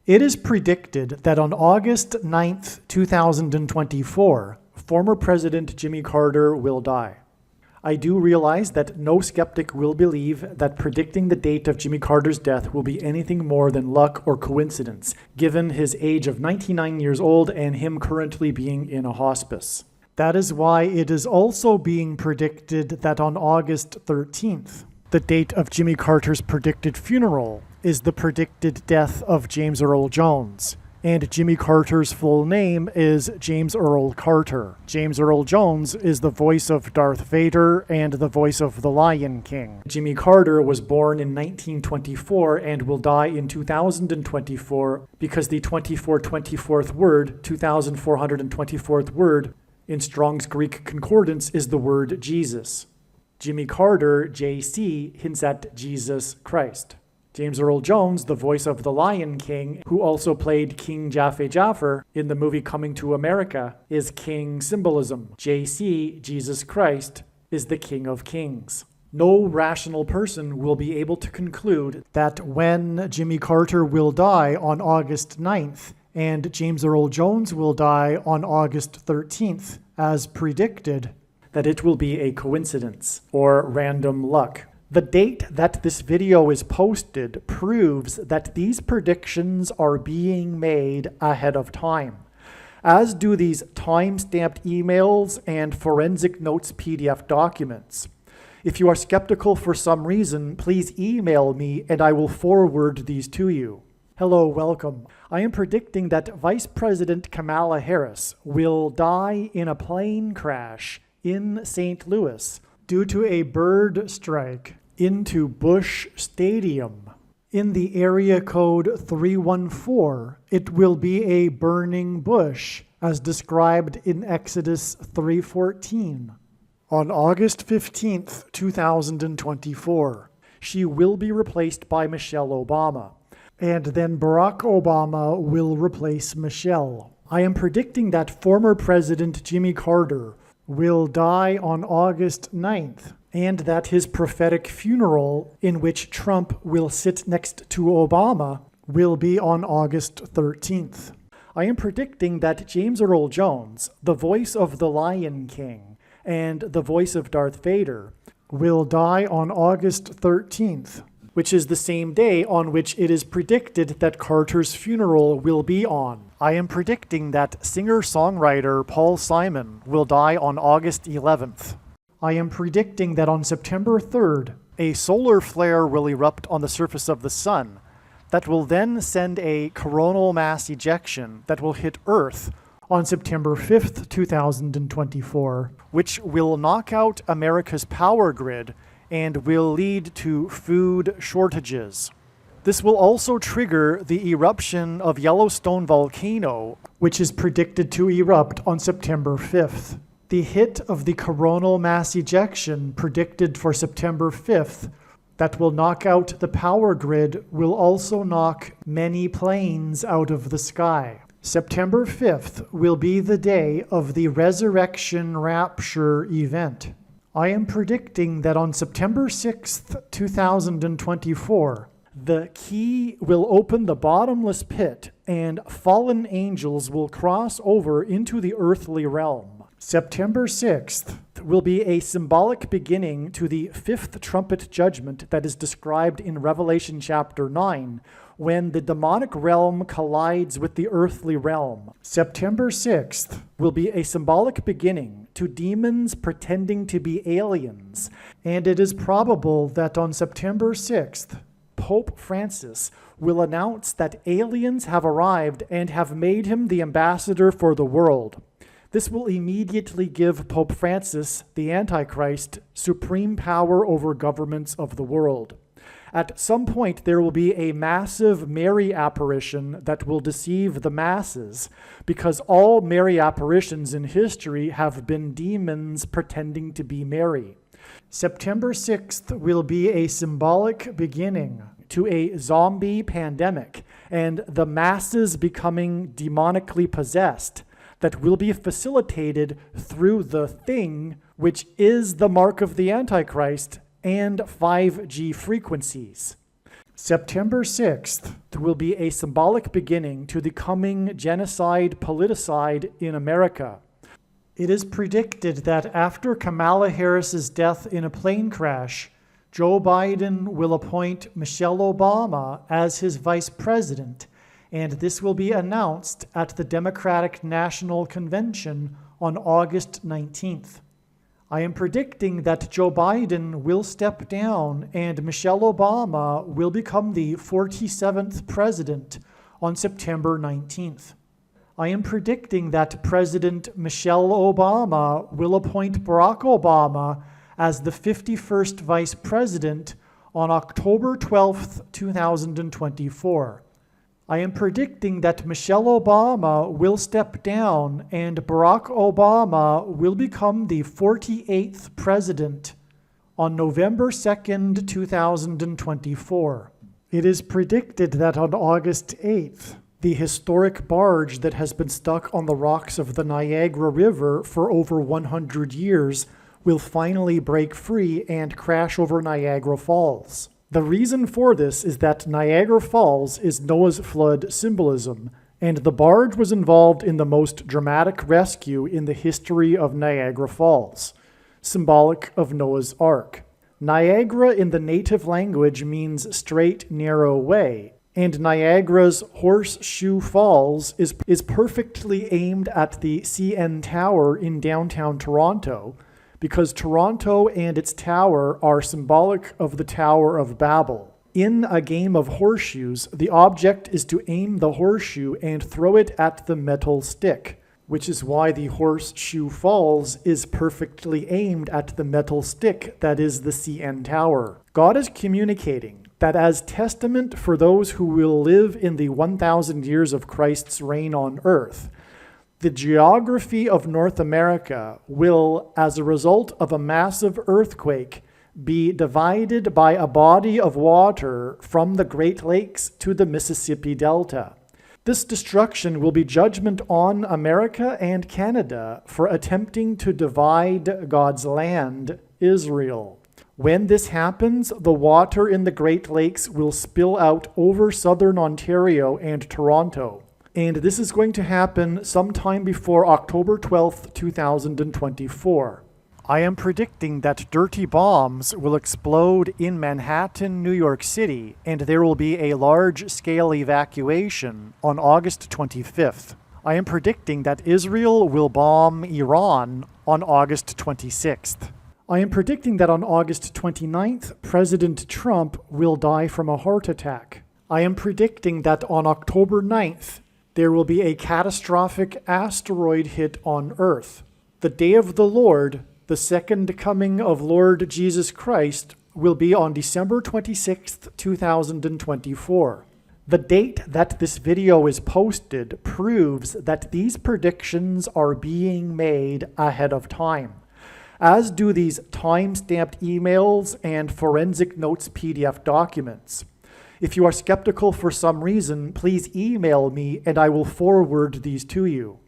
It is predicted that on August 9th, 2024, former President Jimmy Carter will die. I do realize that no skeptic will believe that predicting the date of Jimmy Carter's death will be anything more than luck or coincidence, given his age of 99 years old and him currently being in a hospice. That is why it is also being predicted that on August 13th, the date of Jimmy Carter's predicted funeral, is the predicted death of James Earl Jones. And Jimmy Carter's full name is James Earl Carter. James Earl Jones is the voice of Darth Vader and the voice of the Lion King. Jimmy Carter was born in 1924 and will die in 2024 because the 2424th word, 2424th word, in Strong's Greek Concordance is the word Jesus. Jimmy Carter, JC, hints at Jesus Christ. James Earl Jones, the voice of the Lion King, who also played King Jaffe Jaffer in the movie Coming to America, is King symbolism. JC, Jesus Christ, is the King of Kings. No rational person will be able to conclude that when Jimmy Carter will die on August 9th and James Earl Jones will die on August 13th, as predicted, that it will be a coincidence or random luck. The date that this video is posted proves that these predictions are being made ahead of time, as do these time-stamped emails and forensic notes PDF documents. If you are skeptical for some reason, please email me and I will forward these to you. Hello, welcome. I am predicting that Vice President Kamala Harris will die in a plane crash in St. Louis due to a bird strike into Busch Stadium. In the area code 314, it will be a burning bush, as described in Exodus 3:14. On August 15th, 2024, she will be replaced by Michelle Obama, and then Barack Obama will replace Michelle. I am predicting that former President Jimmy Carter will die on August 9th, and that his prophetic funeral, in which Trump will sit next to Obama, will be on August 13th. I am predicting that James Earl Jones, the voice of the Lion King and the voice of Darth Vader, will die on August 13th, which is the same day on which it is predicted that Carter's funeral will be on. I am predicting that singer-songwriter Paul Simon will die on August 11th. I am predicting that on September 3rd, a solar flare will erupt on the surface of the sun that will then send a coronal mass ejection that will hit Earth on September 5th, 2024, which will knock out America's power grid and will lead to food shortages. This will also trigger the eruption of Yellowstone volcano, which is predicted to erupt on September 5th. The hit of the coronal mass ejection predicted for September 5th that will knock out the power grid will also knock many planes out of the sky. September 5th will be the day of the resurrection rapture event. I am predicting that on September 6th, 2024, the key will open the bottomless pit and fallen angels will cross over into the earthly realm. September 6th will be a symbolic beginning to the fifth trumpet judgment that is described in Revelation chapter 9, when the demonic realm collides with the earthly realm. September 6th will be a symbolic beginning to demons pretending to be aliens, and it is probable that on September 6th, Pope Francis will announce that aliens have arrived and have made him the ambassador for the world. This will immediately give Pope Francis, the Antichrist, supreme power over governments of the world. At some point, there will be a massive Mary apparition that will deceive the masses, because all Mary apparitions in history have been demons pretending to be Mary. September 6th will be a symbolic beginning to a zombie pandemic and the masses becoming demonically possessed that will be facilitated through the thing, which is the mark of the Antichrist and 5G frequencies. September 6th will be a symbolic beginning to the coming genocide politicide in America. It is predicted that after Kamala Harris's death in a plane crash, Joe Biden will appoint Michelle Obama as his vice president, and this will be announced at the Democratic National Convention on August 19th. I am predicting that Joe Biden will step down and Michelle Obama will become the 47th president on September 19th. I am predicting that President Michelle Obama will appoint Barack Obama as the 51st vice president on October 12th, 2024. I am predicting that Michelle Obama will step down and Barack Obama will become the 48th president on November 2nd, 2024. It is predicted that on August 8th, the historic barge that has been stuck on the rocks of the Niagara River for over 100 years will finally break free and crash over Niagara Falls. The reason for this is that Niagara Falls is Noah's flood symbolism, and the barge was involved in the most dramatic rescue in the history of Niagara Falls, symbolic of Noah's Ark. Niagara in the native language means straight, narrow way, and Niagara's Horseshoe Falls is perfectly aimed at the CN Tower in downtown Toronto, because Toronto and its tower are symbolic of the Tower of Babel. In a game of horseshoes, the object is to aim the horseshoe and throw it at the metal stick, which is why the Horseshoe Falls is perfectly aimed at the metal stick that is the CN Tower. God is communicating that as testament for those who will live in the 1,000 years of Christ's reign on earth, the geography of North America will, as a result of a massive earthquake, be divided by a body of water from the Great Lakes to the Mississippi Delta. This destruction will be judgment on America and Canada for attempting to divide God's land, Israel. When this happens, the water in the Great Lakes will spill out over southern Ontario and Toronto. And this is going to happen sometime before October 12th, 2024. I am predicting that dirty bombs will explode in Manhattan, New York City, and there will be a large-scale evacuation on August 25th. I am predicting that Israel will bomb Iran on August 26th. I am predicting that on August 29th, President Trump will die from a heart attack. I am predicting that on October 9th, there will be a catastrophic asteroid hit on Earth. The day of the Lord, the second coming of Lord Jesus Christ, will be on December 26th, 2024. The date that this video is posted proves that these predictions are being made ahead of time, as do these time-stamped emails and forensic notes PDF documents. If you are skeptical for some reason, please email me and I will forward these to you.